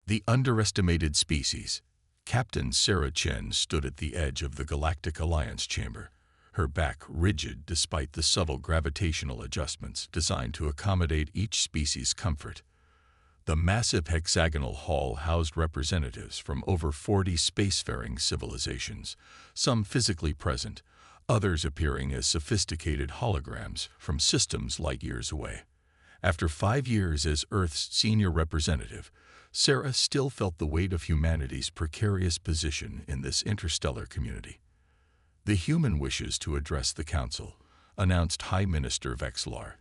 The underestimated species. Captain Sarah Chen stood at the edge of the Galactic Alliance chamber, her back rigid despite the subtle gravitational adjustments designed to accommodate each species' comfort. The massive hexagonal hall housed representatives from over 40 spacefaring civilizations, some physically present, others appearing as sophisticated holograms from systems light years away. After 5 years as Earth's senior representative, Sarah still felt the weight of humanity's precarious position in this interstellar community. The human wishes to address the Council, announced High Minister Vexlar,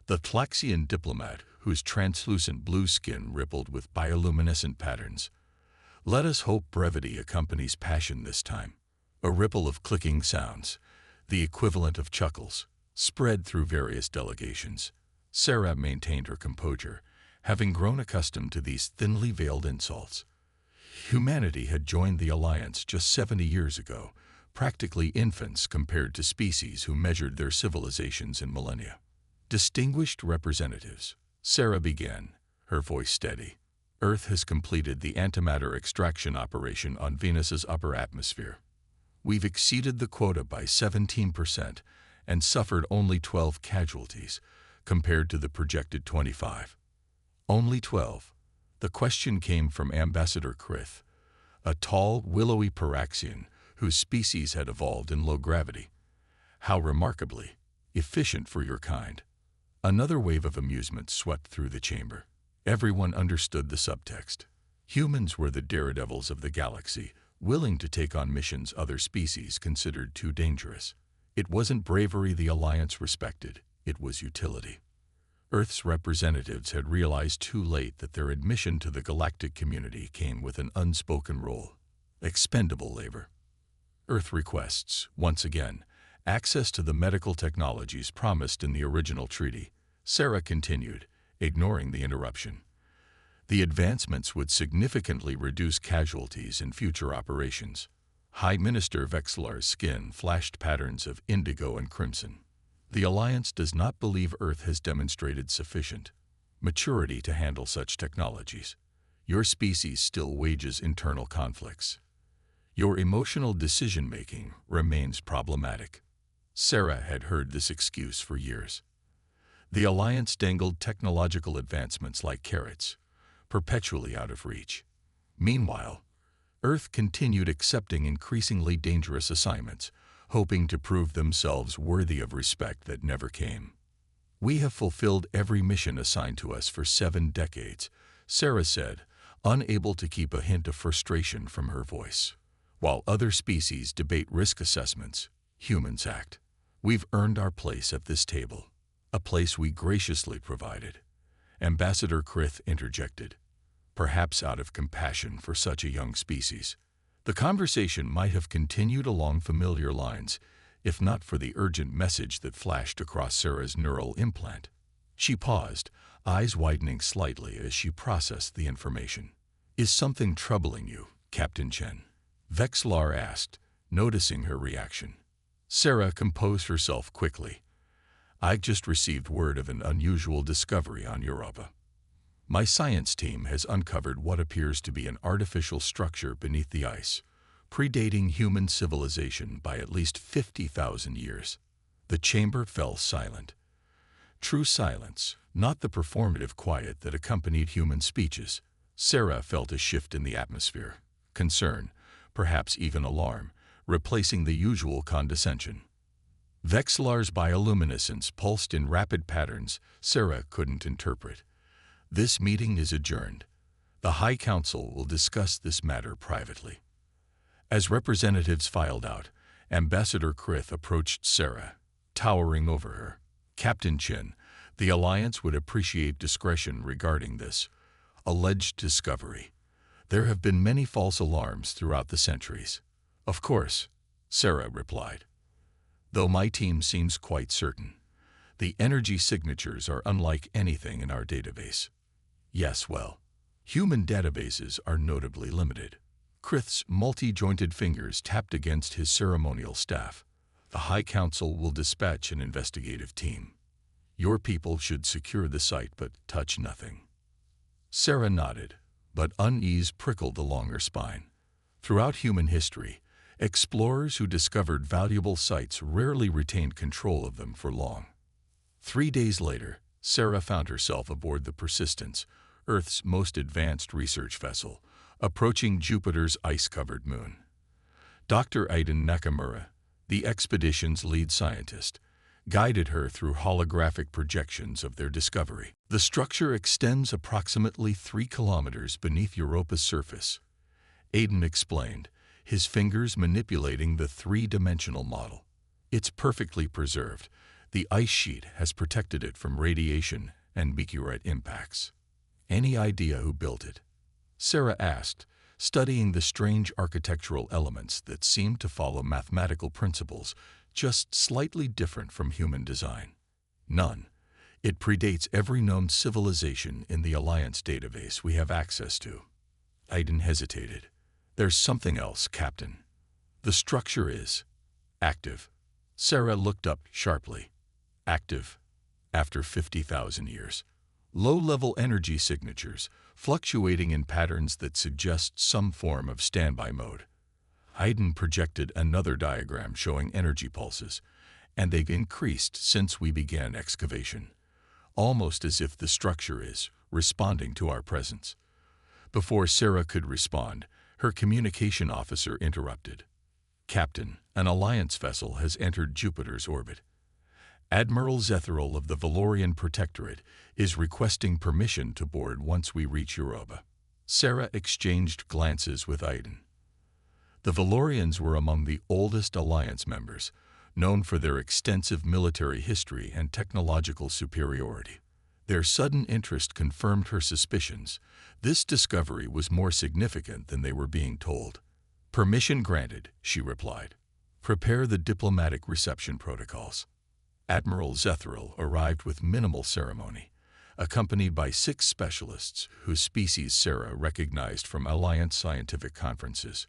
the Tlaxian diplomat whose translucent blue skin rippled with bioluminescent patterns. Let us hope brevity accompanies passion this time. A ripple of clicking sounds, the equivalent of chuckles, spread through various delegations. Sarah maintained her composure, having grown accustomed to these thinly veiled insults. Humanity had joined the Alliance just 70 years ago, practically infants compared to species who measured their civilizations in millennia. Distinguished representatives, Sarah began, her voice steady. Earth has completed the antimatter extraction operation on Venus's upper atmosphere. We've exceeded the quota by 17% and suffered only 12 casualties, compared to the projected 25. Only 12. The question came from Ambassador Krith, a tall, willowy Paraxian whose species had evolved in low gravity. How remarkably efficient for your kind. Another wave of amusement swept through the chamber. Everyone understood the subtext. Humans were the daredevils of the galaxy, willing to take on missions other species considered too dangerous. It wasn't bravery the Alliance respected, it was utility. Earth's representatives had realized too late that their admission to the galactic community came with an unspoken rule: expendable labor. Earth requests, once again, access to the medical technologies promised in the original treaty. Sarah continued, ignoring the interruption. The advancements would significantly reduce casualties in future operations. High Minister Vexlar's skin flashed patterns of indigo and crimson. The Alliance does not believe Earth has demonstrated sufficient maturity to handle such technologies. Your species still wages internal conflicts. Your emotional decision-making remains problematic. Sarah had heard this excuse for years. The Alliance dangled technological advancements like carrots, perpetually out of reach. Meanwhile, Earth continued accepting increasingly dangerous assignments, hoping to prove themselves worthy of respect that never came. We have fulfilled every mission assigned to us for 7 decades, Sarah said, unable to keep a hint of frustration from her voice. While other species debate risk assessments, humans act. We've earned our place at this table, a place we graciously provided. Ambassador Krith interjected, perhaps out of compassion for such a young species. The conversation might have continued along familiar lines, if not for the urgent message that flashed across Sarah's neural implant. She paused, eyes widening slightly as she processed the information. Is something troubling you, Captain Chen? Vexlar asked, noticing her reaction. Sarah composed herself quickly. I just received word of an unusual discovery on Europa. My science team has uncovered what appears to be an artificial structure beneath the ice, predating human civilization by at least 50,000 years. The chamber fell silent. True silence, not the performative quiet that accompanied human speeches. Sarah felt a shift in the atmosphere, concern, perhaps even alarm, replacing the usual condescension. Vexlar's bioluminescence pulsed in rapid patterns Sarah couldn't interpret. This meeting is adjourned. The High Council will discuss this matter privately. As representatives filed out, Ambassador Krith approached Sarah, towering over her. Captain Chen, the Alliance would appreciate discretion regarding this alleged discovery. There have been many false alarms throughout the centuries. Of course, Sarah replied. Though my team seems quite certain. The energy signatures are unlike anything in our database. Yes, well, human databases are notably limited. Krith's multi-jointed fingers tapped against his ceremonial staff. The High Council will dispatch an investigative team. Your people should secure the site but touch nothing. Sarah nodded, but unease prickled along her spine. Throughout human history, explorers who discovered valuable sites rarely retained control of them for long. 3 days later, Sarah found herself aboard the Persistence, Earth's most advanced research vessel, approaching Jupiter's ice-covered moon. Dr. Aiden Nakamura, the expedition's lead scientist, guided her through holographic projections of their discovery. The structure extends approximately 3 kilometers beneath Europa's surface, Aiden explained, his fingers manipulating the 3-dimensional model. It's perfectly preserved. The ice sheet has protected it from radiation and meteorite impacts. Any idea who built it? Sarah asked, studying the strange architectural elements that seemed to follow mathematical principles, just slightly different from human design. None. It predates every known civilization in the Alliance database we have access to. Aiden hesitated. There's something else, Captain. The structure is active. Sarah looked up sharply. Active. After 50,000 years. Low-level energy signatures, fluctuating in patterns that suggest some form of standby mode. Aiden projected another diagram showing energy pulses, and they've increased since we began excavation, almost as if the structure is responding to our presence. Before Sarah could respond, her communication officer interrupted. Captain, an Alliance vessel has entered Jupiter's orbit. Admiral Zetheril of the Valorian Protectorate is requesting permission to board once we reach Europa. Sarah exchanged glances with Aiden. The Valorians were among the oldest Alliance members, known for their extensive military history and technological superiority. Their sudden interest confirmed her suspicions. This discovery was more significant than they were being told. Permission granted, she replied. Prepare the diplomatic reception protocols. Admiral Zetheril arrived with minimal ceremony, accompanied by 6 specialists whose species Sarah recognized from Alliance scientific conferences.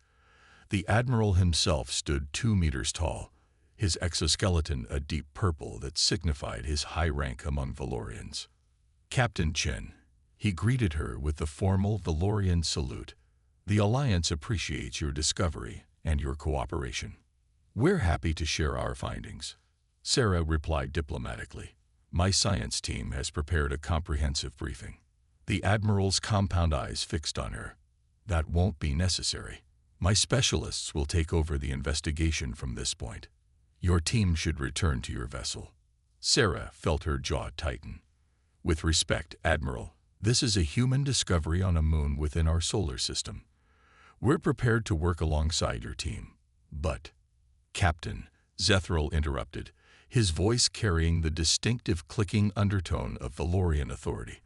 The Admiral himself stood 2 meters tall, his exoskeleton a deep purple that signified his high rank among Valorians. Captain Chen, he greeted her with the formal Valorian salute. The Alliance appreciates your discovery and your cooperation. We're happy to share our findings. Sarah replied diplomatically. My science team has prepared a comprehensive briefing. The Admiral's compound eyes fixed on her. That won't be necessary. My specialists will take over the investigation from this point. Your team should return to your vessel. Sarah felt her jaw tighten. With respect, Admiral, this is a human discovery on a moon within our solar system. We're prepared to work alongside your team. But, Captain, Zetheril interrupted, his voice carrying the distinctive clicking undertone of Valorian authority.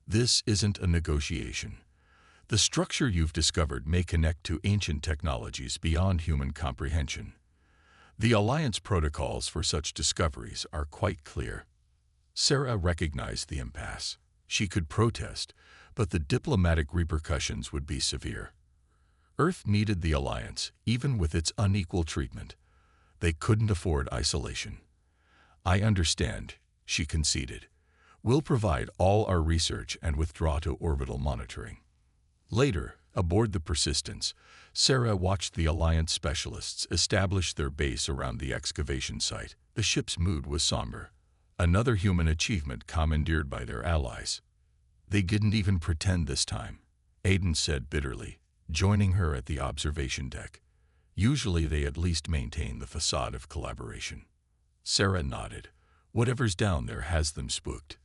This isn't a negotiation. The structure you've discovered may connect to ancient technologies beyond human comprehension. The Alliance protocols for such discoveries are quite clear. Sarah recognized the impasse. She could protest, but the diplomatic repercussions would be severe. Earth needed the Alliance, even with its unequal treatment. They couldn't afford isolation. I understand, she conceded. We'll provide all our research and withdraw to orbital monitoring. Later, aboard the Persistence, Sarah watched the Alliance specialists establish their base around the excavation site. The ship's mood was somber. Another human achievement commandeered by their allies. They didn't even pretend this time, Aiden said bitterly, joining her at the observation deck. Usually they at least maintain the facade of collaboration. Sarah nodded. Whatever's down there has them spooked.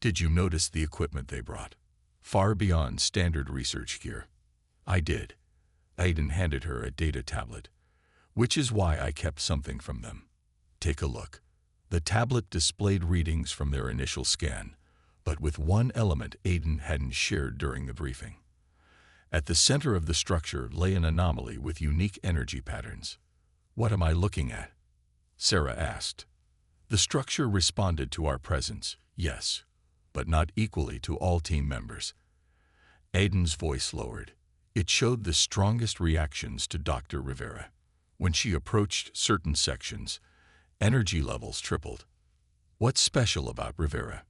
Did you notice the equipment they brought? Far beyond standard research gear. I did. Aiden handed her a data tablet. Which is why I kept something from them. Take a look. The tablet displayed readings from their initial scan, but with one element Aiden hadn't shared during the briefing. At the center of the structure lay an anomaly with unique energy patterns. What am I looking at? Sarah asked. The structure responded to our presence, yes, but not equally to all team members. Aiden's voice lowered. It showed the strongest reactions to Dr. Rivera. When she approached certain sections, energy levels tripled. What's special about Rivera?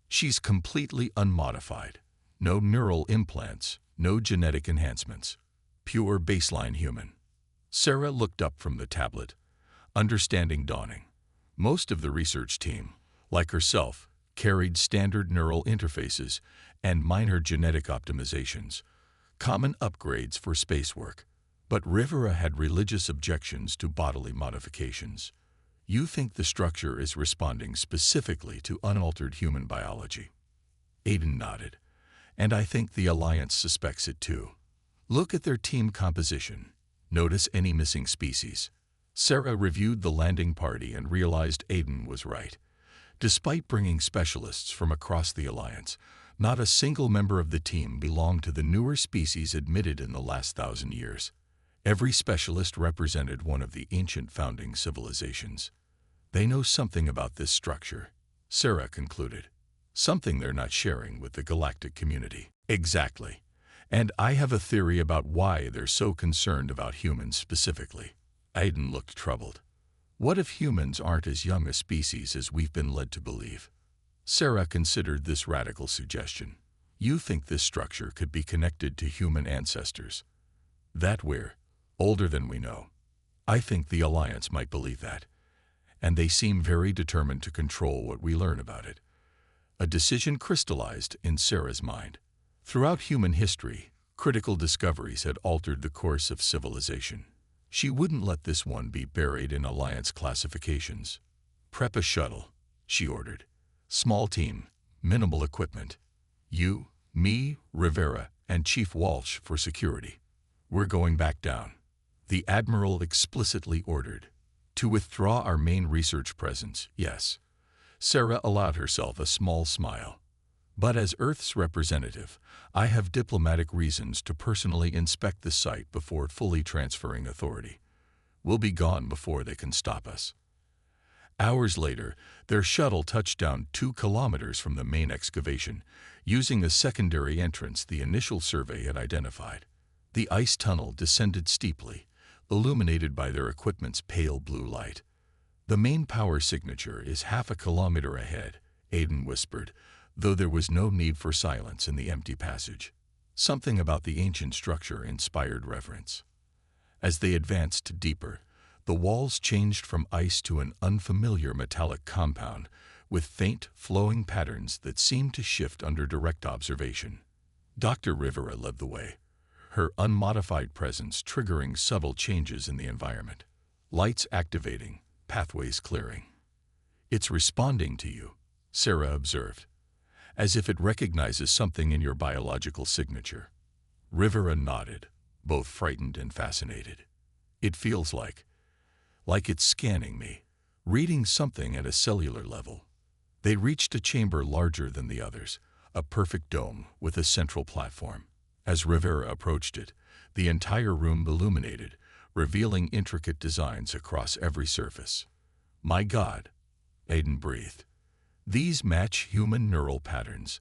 She's completely unmodified. No neural implants, no genetic enhancements. Pure baseline human. Sarah looked up from the tablet, understanding dawning. Most of the research team, like herself, carried standard neural interfaces and minor genetic optimizations, common upgrades for spacework. But Rivera had religious objections to bodily modifications. You think the structure is responding specifically to unaltered human biology? Aiden nodded. And I think the Alliance suspects it too. Look at their team composition. Notice any missing species. Sarah reviewed the landing party and realized Aiden was right. Despite bringing specialists from across the Alliance, not a single member of the team belonged to the newer species admitted in the last 1,000 years. Every specialist represented one of the ancient founding civilizations. They know something about this structure, Sarah concluded. Something they're not sharing with the galactic community. Exactly. And I have a theory about why they're so concerned about humans specifically. Aiden looked troubled. What if humans aren't as young a species as we've been led to believe? Sarah considered this radical suggestion. You think this structure could be connected to human ancestors? That we're older than we know. I think the Alliance might believe that. And they seem very determined to control what we learn about it. A decision crystallized in Sarah's mind. Throughout human history, critical discoveries had altered the course of civilization. She wouldn't let this one be buried in Alliance classifications. Prep a shuttle, she ordered. Small team, minimal equipment. You, me, Rivera, and Chief Walsh for security. We're going back down. The Admiral explicitly ordered. To withdraw our main research presence, yes. Sarah allowed herself a small smile. But as Earth's representative, I have diplomatic reasons to personally inspect the site before fully transferring authority. We'll be gone before they can stop us. Hours later, their shuttle touched down 2 kilometers from the main excavation, using a secondary entrance the initial survey had identified. The ice tunnel descended steeply, illuminated by their equipment's pale blue light. The main power signature is half a kilometer ahead, Aiden whispered, though there was no need for silence in the empty passage. Something about the ancient structure inspired reverence. As they advanced deeper, the walls changed from ice to an unfamiliar metallic compound with faint, flowing patterns that seemed to shift under direct observation. Dr. Rivera led the way, her unmodified presence triggering subtle changes in the environment. Lights activating, pathways clearing. It's responding to you, Sarah observed, as if it recognizes something in your biological signature. Rivera nodded, both frightened and fascinated. It feels like it's scanning me, reading something at a cellular level. They reached a chamber larger than the others, a perfect dome with a central platform. As Rivera approached it, the entire room illuminated, revealing intricate designs across every surface. My God, Aiden breathed. These match human neural patterns,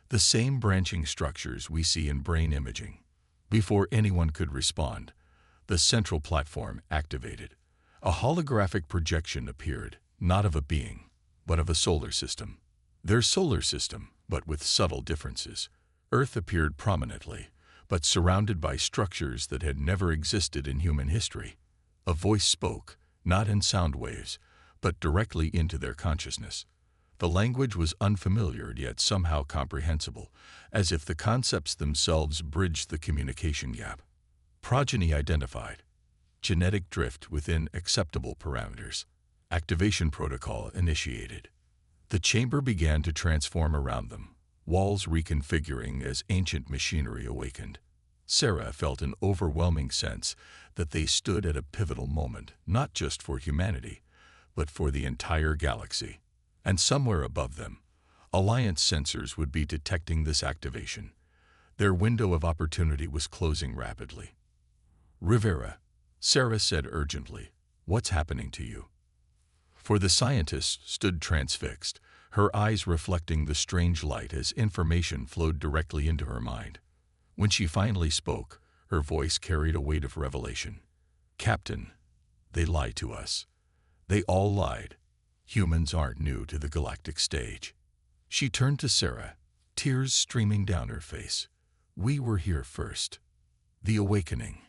the same branching structures we see in brain imaging. Before anyone could respond, the central platform activated. A holographic projection appeared, not of a being, but of a solar system. Their solar system, but with subtle differences. Earth appeared prominently, but surrounded by structures that had never existed in human history. A voice spoke, not in sound waves, but directly into their consciousness. The language was unfamiliar yet somehow comprehensible, as if the concepts themselves bridged the communication gap. Progeny identified. Genetic drift within acceptable parameters. Activation protocol initiated. The chamber began to transform around them, walls reconfiguring as ancient machinery awakened. Sarah felt an overwhelming sense that they stood at a pivotal moment, not just for humanity, but for the entire galaxy. And somewhere above them, Alliance sensors would be detecting this activation. Their window of opportunity was closing rapidly. Rivera, Sarah said urgently, what's happening to you? For the scientist stood transfixed, her eyes reflecting the strange light as information flowed directly into her mind. When she finally spoke, her voice carried a weight of revelation. Captain, they lie to us. They all lied. Humans aren't new to the galactic stage. She turned to Sarah, tears streaming down her face. "We were here first." The awakening.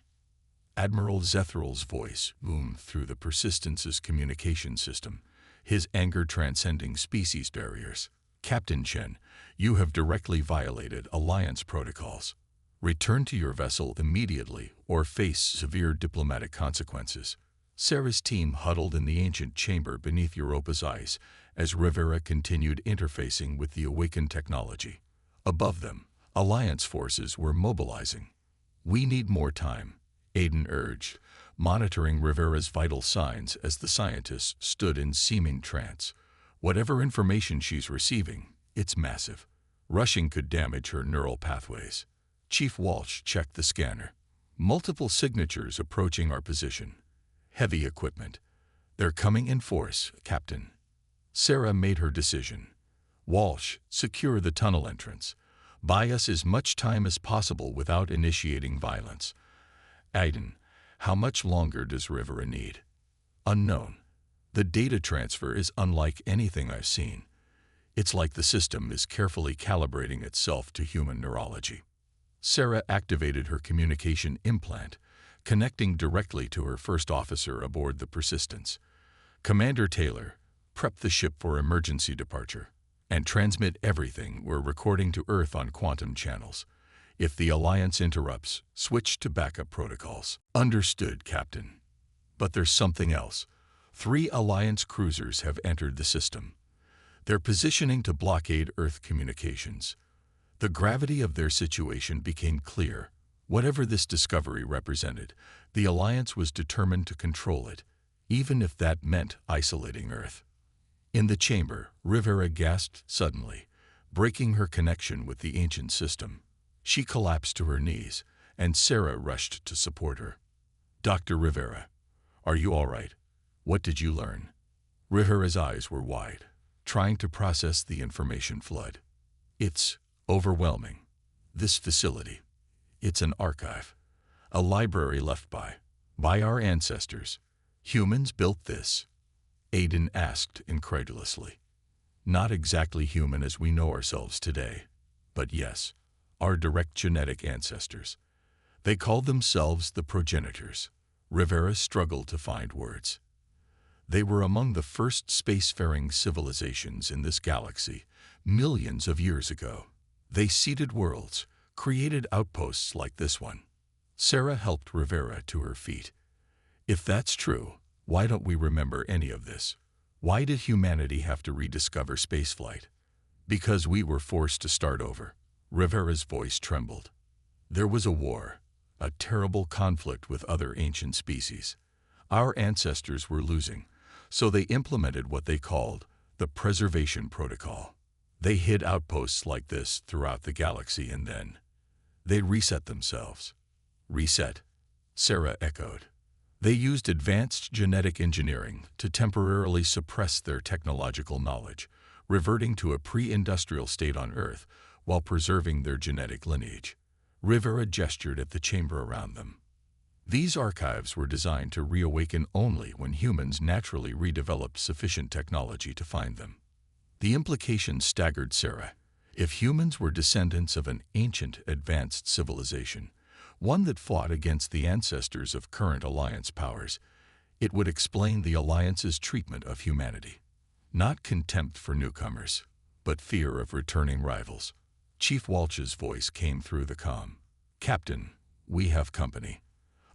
Admiral Zethral's voice boomed through the Persistence's communication system, his anger transcending species barriers. "Captain Chen, you have directly violated Alliance protocols. Return to your vessel immediately or face severe diplomatic consequences." Sarah's team huddled in the ancient chamber beneath Europa's ice as Rivera continued interfacing with the awakened technology. Above them, Alliance forces were mobilizing. "We need more time," Aiden urged, monitoring Rivera's vital signs as the scientist stood in seeming trance. "Whatever information she's receiving, it's massive. Rushing could damage her neural pathways." Chief Walsh checked the scanner. "Multiple signatures approaching our position. Heavy equipment. They're coming in force, Captain." Sarah made her decision. "Walsh, secure the tunnel entrance. Buy us as much time as possible without initiating violence." "Aiden, how much longer does Rivera need?" "Unknown. The data transfer is unlike anything I've seen. It's like the system is carefully calibrating itself to human neurology." Sarah activated her communication implant, connecting directly to her first officer aboard the Persistence. "Commander Taylor, prep the ship for emergency departure, and transmit everything we're recording to Earth on quantum channels. If the Alliance interrupts, switch to backup protocols." "Understood, Captain." "But there's something else. 3 Alliance cruisers have entered the system. They're positioning to blockade Earth communications." The gravity of their situation became clear. Whatever this discovery represented, the Alliance was determined to control it, even if that meant isolating Earth. In the chamber, Rivera gasped suddenly, breaking her connection with the ancient system. She collapsed to her knees, and Sarah rushed to support her. "Dr. Rivera, are you all right? What did you learn?" Rivera's eyes were wide, trying to process the information flood. "It's overwhelming. This facility. It's an archive. A library left by our ancestors. Humans built this?" Aiden asked incredulously. "Not exactly human as we know ourselves today, but yes, our direct genetic ancestors. They called themselves the progenitors." Rivera struggled to find words. "They were among the first spacefaring civilizations in this galaxy, millions of years ago. They seeded worlds, created outposts like this one." Sarah helped Rivera to her feet. "If that's true, why don't we remember any of this? Why did humanity have to rediscover spaceflight?" "Because we were forced to start over." Rivera's voice trembled. "There was a war, a terrible conflict with other ancient species. Our ancestors were losing, so they implemented what they called the Preservation Protocol. They hid outposts like this throughout the galaxy, and then they reset themselves." "Reset?" Sarah echoed. "They used advanced genetic engineering to temporarily suppress their technological knowledge, reverting to a pre-industrial state on Earth while preserving their genetic lineage." Rivera gestured at the chamber around them. "These archives were designed to reawaken only when humans naturally redeveloped sufficient technology to find them." The implication staggered Sarah. If humans were descendants of an ancient, advanced civilization, one that fought against the ancestors of current Alliance powers, it would explain the Alliance's treatment of humanity. Not contempt for newcomers, but fear of returning rivals. Chief Walsh's voice came through the comm. "Captain, we have company.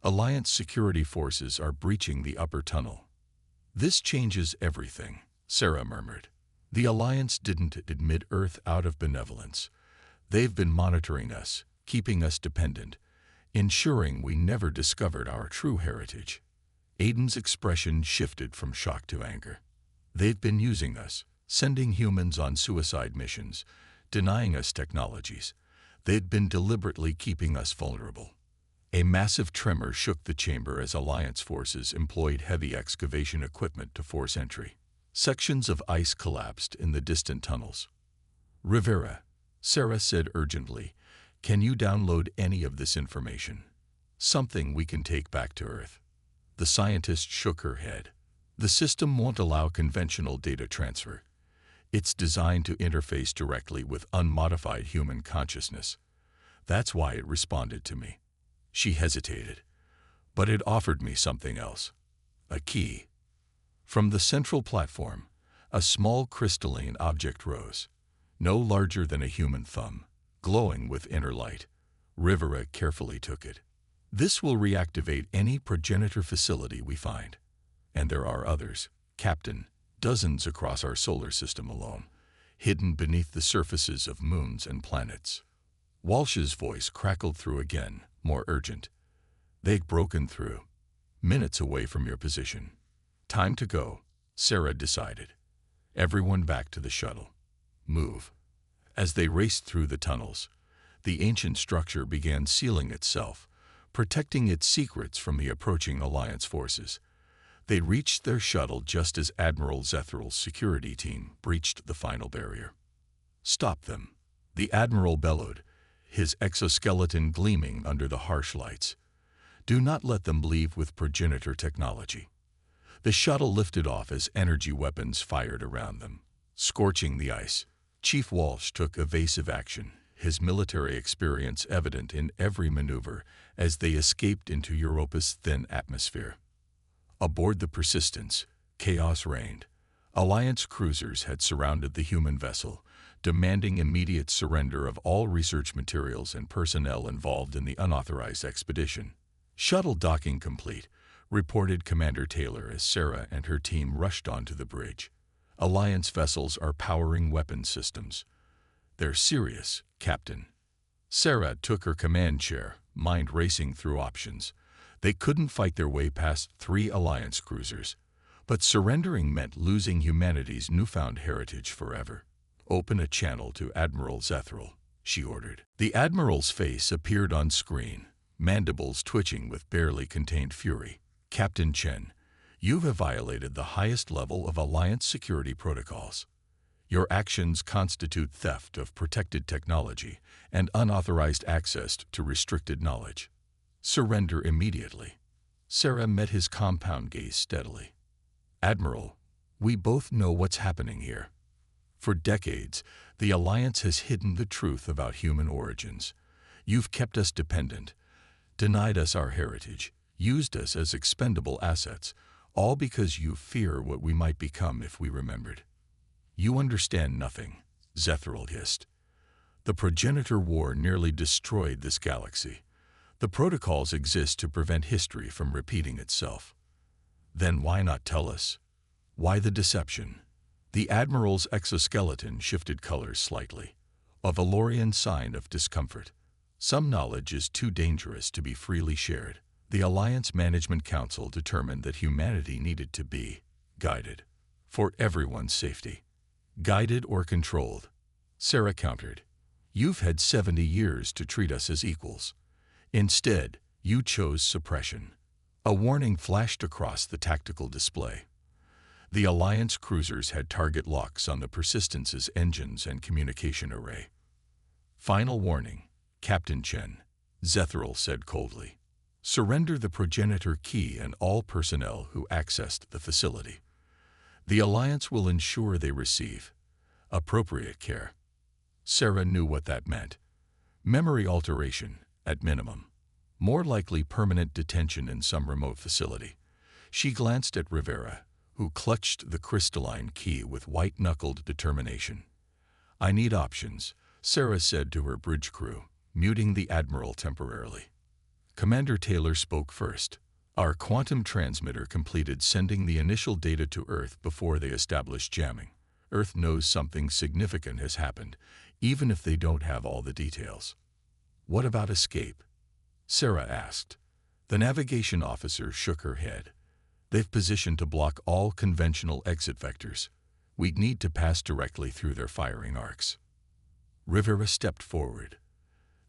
Alliance security forces are breaching the upper tunnel." "This changes everything," Sarah murmured. "The Alliance didn't admit Earth out of benevolence. They've been monitoring us, keeping us dependent, ensuring we never discovered our true heritage." Aiden's expression shifted from shock to anger. "They've been using us, sending humans on suicide missions, denying us technologies. They've been deliberately keeping us vulnerable." A massive tremor shook the chamber as Alliance forces employed heavy excavation equipment to force entry. Sections of ice collapsed in the distant tunnels. "Rivera," Sarah said urgently, "can you download any of this information? Something we can take back to Earth." The scientist shook her head. "The system won't allow conventional data transfer. It's designed to interface directly with unmodified human consciousness. That's why it responded to me. She hesitated, but it offered me something else. A key. From the central platform, a small crystalline object rose, no larger than a human thumb, glowing with inner light. Rivera carefully took it. This will reactivate any progenitor facility we find. And there are others, Captain, dozens across our solar system alone, hidden beneath the surfaces of moons and planets. Walsh's voice crackled through again, more urgent. They've broken through. Minutes away from your position. Time to go, Sarah decided. Everyone back to the shuttle. Move. As they raced through the tunnels, the ancient structure began sealing itself, protecting its secrets from the approaching Alliance forces. They reached their shuttle just as Admiral Zethral's security team breached the final barrier. Stop them, the Admiral bellowed, his exoskeleton gleaming under the harsh lights. Do not let them leave with progenitor technology. The shuttle lifted off as energy weapons fired around them, scorching the ice. Chief Walsh took evasive action, his military experience evident in every maneuver as they escaped into Europa's thin atmosphere. Aboard the Persistence, chaos reigned. Alliance cruisers had surrounded the human vessel, demanding immediate surrender of all research materials and personnel involved in the unauthorized expedition. Shuttle docking complete, reported Commander Taylor as Sarah and her team rushed onto the bridge. Alliance vessels are powering weapon systems. They're serious, Captain. Sarah took her command chair, mind racing through options. They couldn't fight their way past 3 Alliance cruisers, but surrendering meant losing humanity's newfound heritage forever. Open a channel to Admiral Zethral, she ordered. The Admiral's face appeared on screen, mandibles twitching with barely contained fury. Captain Chen, you have violated the highest level of Alliance security protocols. Your actions constitute theft of protected technology and unauthorized access to restricted knowledge. Surrender immediately. Sarah met his compound gaze steadily. Admiral, we both know what's happening here. For decades, the Alliance has hidden the truth about human origins. You've kept us dependent, denied us our heritage, used us as expendable assets, all because you fear what we might become if we remembered. You understand nothing, Zethral hissed. The progenitor war nearly destroyed this galaxy. The protocols exist to prevent history from repeating itself. Then why not tell us? Why the deception? The Admiral's exoskeleton shifted colors slightly, a Valorian sign of discomfort. Some knowledge is too dangerous to be freely shared. The Alliance Management Council determined that humanity needed to be guided, for everyone's safety. Guided or controlled. Sarah countered. You've had 70 years to treat us as equals. Instead, you chose suppression. A warning flashed across the tactical display. The Alliance cruisers had target locks on the Persistence's engines and communication array. Final warning, Captain Chen, Zethral said coldly. Surrender the progenitor key and all personnel who accessed the facility. The Alliance will ensure they receive appropriate care. Sarah knew what that meant. Memory alteration, at minimum. More likely permanent detention in some remote facility. She glanced at Rivera, who clutched the crystalline key with white-knuckled determination. I need options, Sarah said to her bridge crew, muting the Admiral temporarily. Commander Taylor spoke first. Our quantum transmitter completed sending the initial data to Earth before they established jamming. Earth knows something significant has happened, even if they don't have all the details. What about escape? Sarah asked. The navigation officer shook her head. They've positioned to block all conventional exit vectors. We'd need to pass directly through their firing arcs. Rivera stepped forward,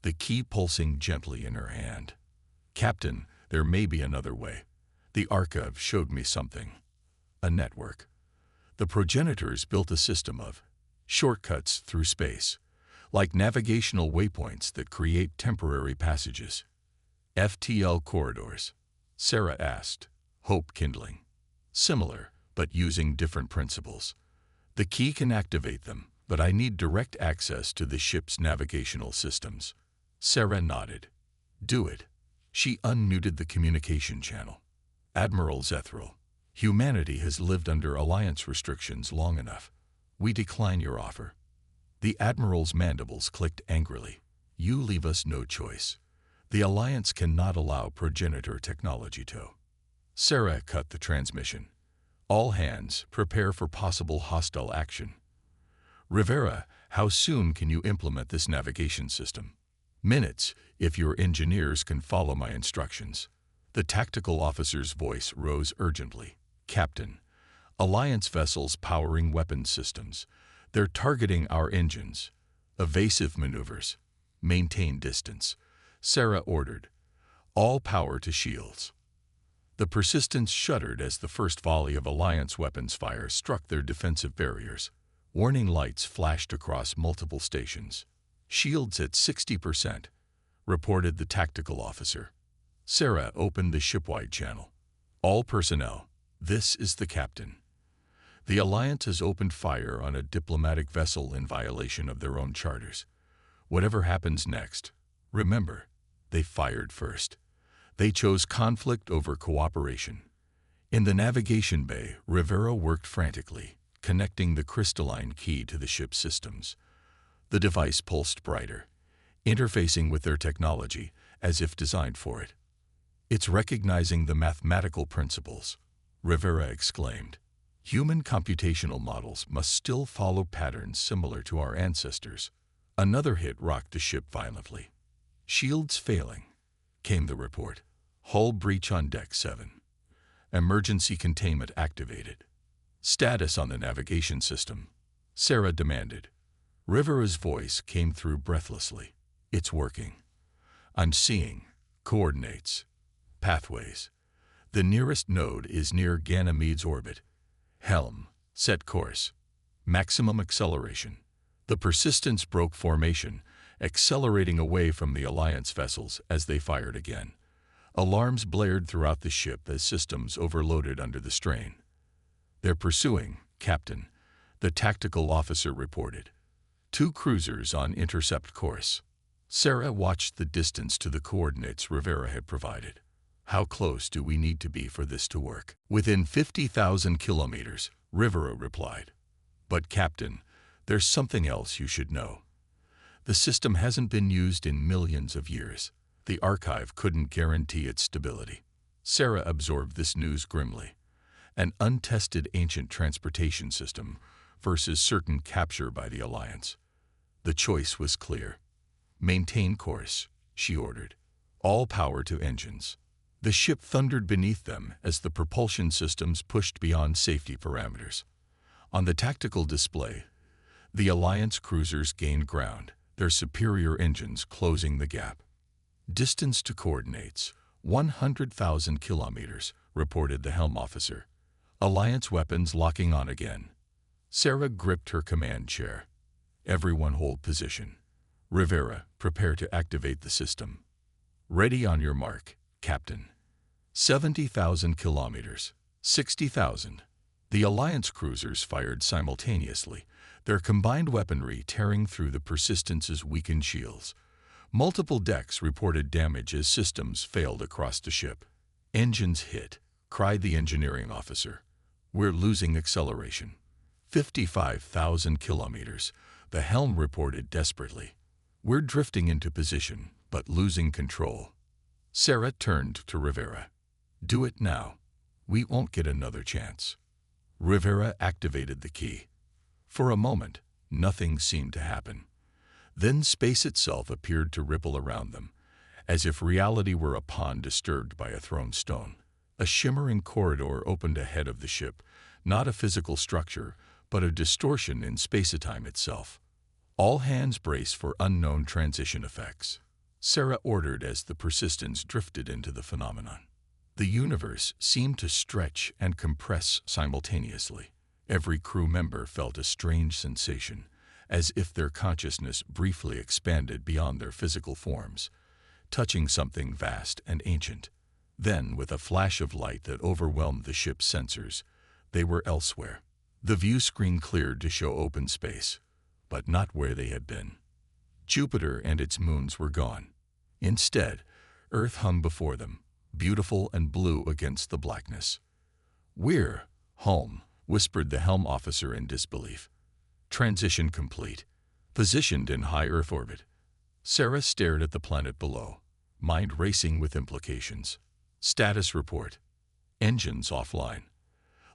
the key pulsing gently in her hand. Captain, there may be another way. The archive showed me something. A network. The progenitors built a system of shortcuts through space, like navigational waypoints that create temporary passages. FTL corridors? Sarah asked, hope kindling. Similar, but using different principles. The key can activate them, but I need direct access to the ship's navigational systems. Sarah nodded. Do it. She unmuted the communication channel. Admiral Zethral, humanity has lived under Alliance restrictions long enough. We decline your offer. The Admiral's mandibles clicked angrily. You leave us no choice. The Alliance cannot allow progenitor technology to. Sarah cut the transmission. All hands, prepare for possible hostile action. Rivera, how soon can you implement this navigation system? Minutes, if your engineers can follow my instructions. The tactical officer's voice rose urgently. Captain, Alliance vessels powering weapons systems. They're targeting our engines. Evasive maneuvers. Maintain distance. Sarah ordered. All power to shields. The Persistence shuddered as the first volley of Alliance weapons fire struck their defensive barriers. Warning lights flashed across multiple stations. Shields at 60%, reported the tactical officer. Sarah opened the shipwide channel. All personnel, this is the captain. The Alliance has opened fire on a diplomatic vessel in violation of their own charters. Whatever happens next, remember, they fired first. They chose conflict over cooperation. In the navigation bay, Rivera worked frantically, connecting the crystalline key to the ship's systems. The device pulsed brighter, interfacing with their technology as if designed for it. It's recognizing the mathematical principles, Rivera exclaimed. Human computational models must still follow patterns similar to our ancestors. Another hit rocked the ship violently. Shields failing, came the report. Hull breach on Deck 7. Emergency containment activated. Status on the navigation system, Sarah demanded. Rivera's voice came through breathlessly. It's working. I'm seeing coordinates, pathways. The nearest node is near Ganymede's orbit. Helm, set course. Maximum acceleration. The Persistence broke formation, accelerating away from the Alliance vessels as they fired again. Alarms blared throughout the ship as systems overloaded under the strain. They're pursuing, Captain, the tactical officer reported. 2 cruisers on intercept course. Sarah watched the distance to the coordinates Rivera had provided. How close do we need to be for this to work? Within 50,000 kilometers, Rivera replied. But Captain, there's something else you should know. The system hasn't been used in millions of years. The archive couldn't guarantee its stability. Sarah absorbed this news grimly. An untested ancient transportation system versus certain capture by the Alliance. The choice was clear. Maintain course, she ordered. All power to engines. The ship thundered beneath them as the propulsion systems pushed beyond safety parameters. On the tactical display, the Alliance cruisers gained ground, their superior engines closing the gap. Distance to coordinates, 100,000 kilometers, reported the helm officer. Alliance weapons locking on again. Sarah gripped her command chair. Everyone hold position. Rivera, prepare to activate the system. Ready on your mark, Captain. 70,000 kilometers. 60,000. The Alliance cruisers fired simultaneously, their combined weaponry tearing through the Persistence's weakened shields. Multiple decks reported damage as systems failed across the ship. Engines hit, cried the engineering officer. We're losing acceleration. 55,000 kilometers, the helm reported desperately. We're drifting into position, but losing control. Sarah turned to Rivera. Do it now. We won't get another chance. Rivera activated the key. For a moment, nothing seemed to happen. Then space itself appeared to ripple around them, as if reality were a pond disturbed by a thrown stone. A shimmering corridor opened ahead of the ship, not a physical structure, but a distortion in space-time itself. All hands brace for unknown transition effects, Sarah ordered as the Persistence drifted into the phenomenon. The universe seemed to stretch and compress simultaneously. Every crew member felt a strange sensation, as if their consciousness briefly expanded beyond their physical forms, touching something vast and ancient. Then, with a flash of light that overwhelmed the ship's sensors, they were elsewhere. The view screen cleared to show open space, but not where they had been. Jupiter and its moons were gone. Instead, Earth hung before them, beautiful and blue against the blackness. "We're home," whispered the helm officer in disbelief. Transition complete. Positioned in high Earth orbit. Sarah stared at the planet below, mind racing with implications. Status report. Engines offline.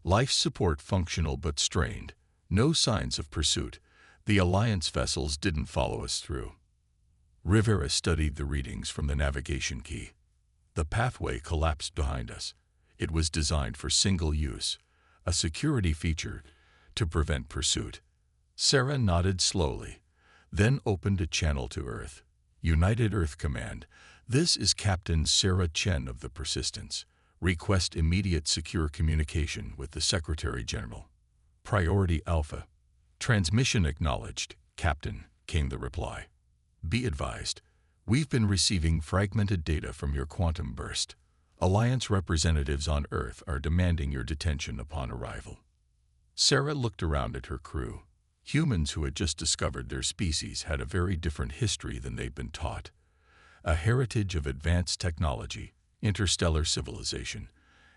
Life support functional but strained. No signs of pursuit. The Alliance vessels didn't follow us through. Rivera studied the readings from the navigation key. The pathway collapsed behind us. It was designed for single use, a security feature to prevent pursuit. Sarah nodded slowly, then opened a channel to Earth. United Earth Command. This is Captain Sarah Chen of the Persistence. Request immediate secure communication with the Secretary General. Priority Alpha. Transmission acknowledged, Captain, came the reply. Be advised, we've been receiving fragmented data from your quantum burst. Alliance representatives on Earth are demanding your detention upon arrival. Sarah looked around at her crew. Humans who had just discovered their species had a very different history than they'd been taught. A heritage of advanced technology, interstellar civilization,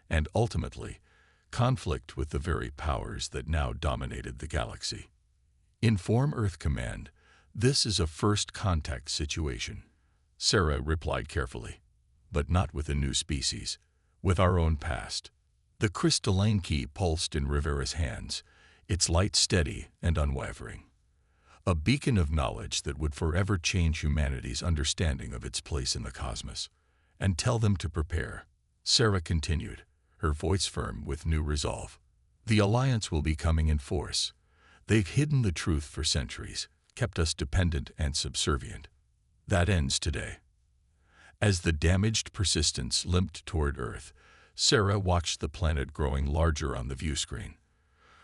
and ultimately, conflict with the very powers that now dominated the galaxy. Inform Earth Command, this is a first contact situation. Sarah replied carefully, but not with a new species, with our own past. The crystalline key pulsed in Rivera's hands, its light steady and unwavering. A beacon of knowledge that would forever change humanity's understanding of its place in the cosmos. And tell them to prepare. Sarah continued, her voice firm with new resolve. The Alliance will be coming in force. They've hidden the truth for centuries, kept us dependent and subservient. That ends today. As the damaged Persistence limped toward Earth, Sarah watched the planet growing larger on the view screen.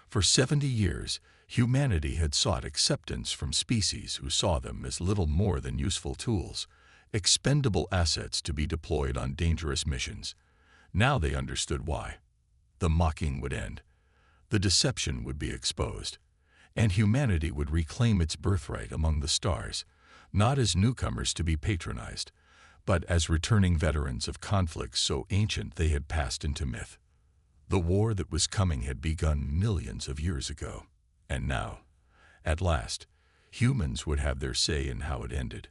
For 70 years, humanity had sought acceptance from species who saw them as little more than useful tools, expendable assets to be deployed on dangerous missions. Now they understood why. The mocking would end. The deception would be exposed. And humanity would reclaim its birthright among the stars, not as newcomers to be patronized, but as returning veterans of conflicts so ancient they had passed into myth. The war that was coming had begun millions of years ago. And now, at last, humans would have their say in how it ended.